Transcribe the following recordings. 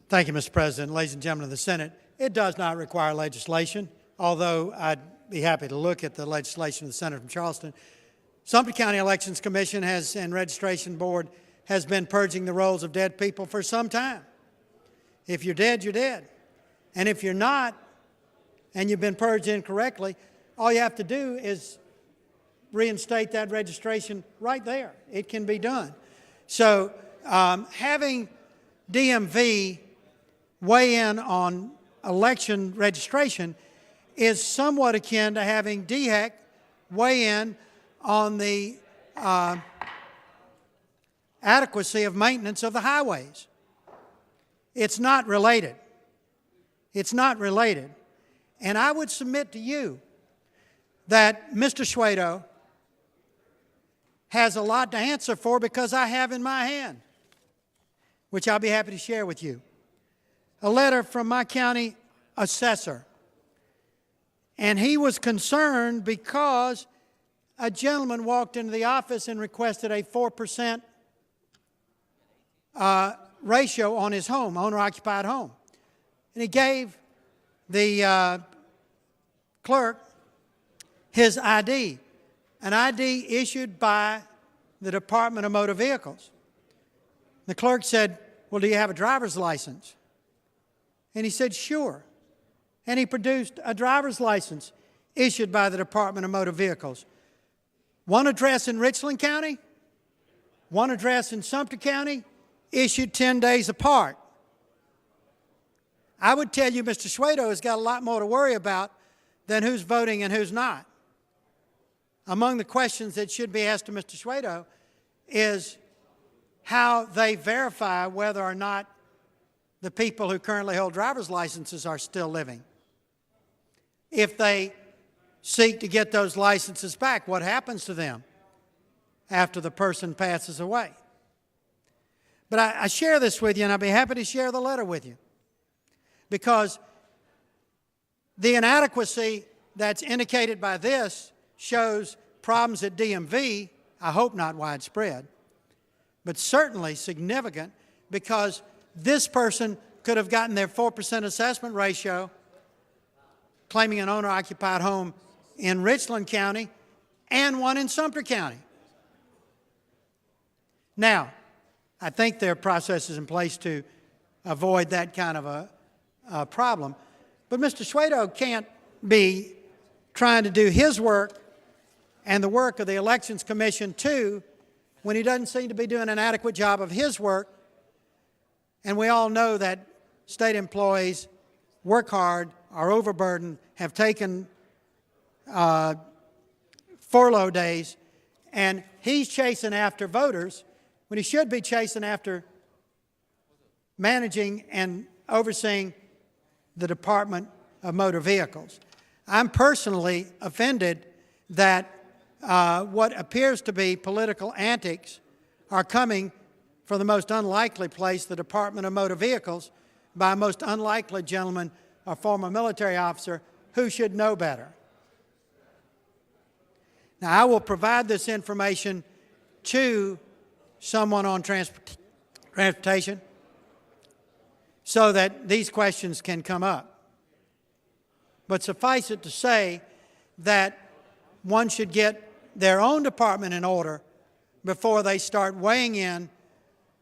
Thank you, Mr. President. Ladies and gentlemen of the Senate, it does not require legislation, although I'd be happy to look at the legislation of the Senator from Charleston. Sumter County Elections Commission and Registration Board has been purging the rolls of dead people for some time. If you're dead, you're dead. And if you're not, and you've been purged incorrectly, all you have to do is reinstate that registration right there. It can be done. So having DMV weigh in on election registration is somewhat akin to having DHEC weigh in on the adequacy of maintenance of the highways. It's not related. It's not related. And I would submit to you that Mr. Schwedo has a lot to answer for because I have in my hand, which I'll be happy to share with you, a letter from my county assessor. And he was concerned because a gentleman walked into the office and requested a 4% ratio on his home, owner-occupied home. And he gave the clerk his ID, an ID issued by the Department of Motor Vehicles. The clerk said, "Well, do you have a driver's license?" And he said, "Sure." And he produced a driver's license issued by the Department of Motor Vehicles. One address in Richland County, one address in Sumter County, issued 10 days apart. I would tell you Mr. Schwedo has got a lot more to worry about than who's voting and who's not. Among the questions that should be asked to Mr. Schwedo is how they verify whether or not the people who currently hold driver's licenses are still living. If they seek to get those licenses back, what happens to them after the person passes away? But I share this with you, and I'd be happy to share the letter with you, because the inadequacy that's indicated by this shows problems at DMV, I hope not widespread, but certainly significant, because this person could have gotten their 4% assessment ratio claiming an owner-occupied home in Richland County and one in Sumter County. Now, I think there are processes in place to avoid that kind of a problem. But Mr. Schwedo can't be trying to do his work and the work of the Elections Commission too when he doesn't seem to be doing an adequate job of his work. And we all know that state employees work hard, are overburdened, have taken furlough days, and he's chasing after voters when he should be chasing after managing and overseeing the Department of Motor Vehicles. I'm personally offended that what appears to be political antics are coming from the most unlikely place, the Department of Motor Vehicles, by a most unlikely gentleman, a former military officer, who should know better. Now, I will provide this information to someone on transportation so that these questions can come up. But suffice it to say that one should get their own department in order before they start weighing in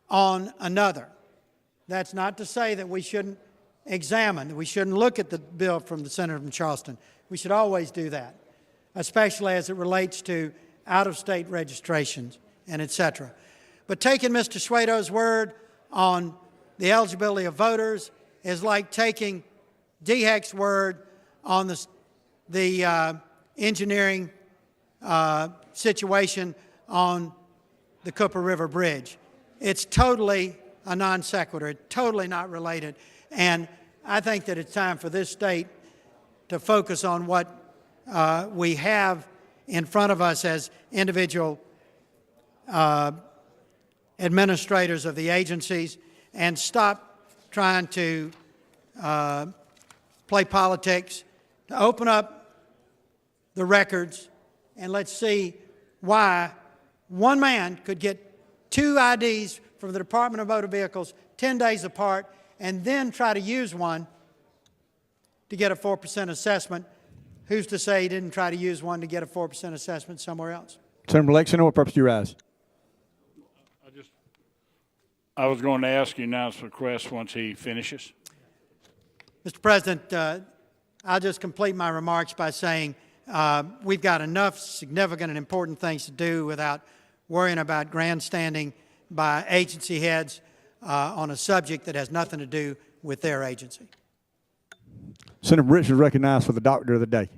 on another. That's not to say that we shouldn't examine, that we shouldn't look at the bill from the Senator from Charleston. We should always do that, especially as it relates to out-of-state registrations and et cetera. But taking Mr. Schwedo's word on the eligibility of voters is like taking DHEC's word on the engineering situation on the Cooper River Bridge. It's totally a non sequitur, totally not related. And I think that it's time for this state to focus on what we have in front of us as individual administrators of the agencies and stop trying to play politics, to open up the records, and let's see why one man could get two IDs from the Department of Motor Vehicles 10 days apart and then try to use one to get a 4% assessment. Who's to say he didn't try to use one to get a 4% assessment somewhere else? Senator Blake, Senator, what purpose do you rise? I was going to ask you now to request once he finishes. Mr. President, I'll just complete my remarks by saying we've got enough significant and important things to do without worrying about grandstanding by agency heads on a subject that has nothing to do with their agency. Senator Rich is recognized for the doctor of the day.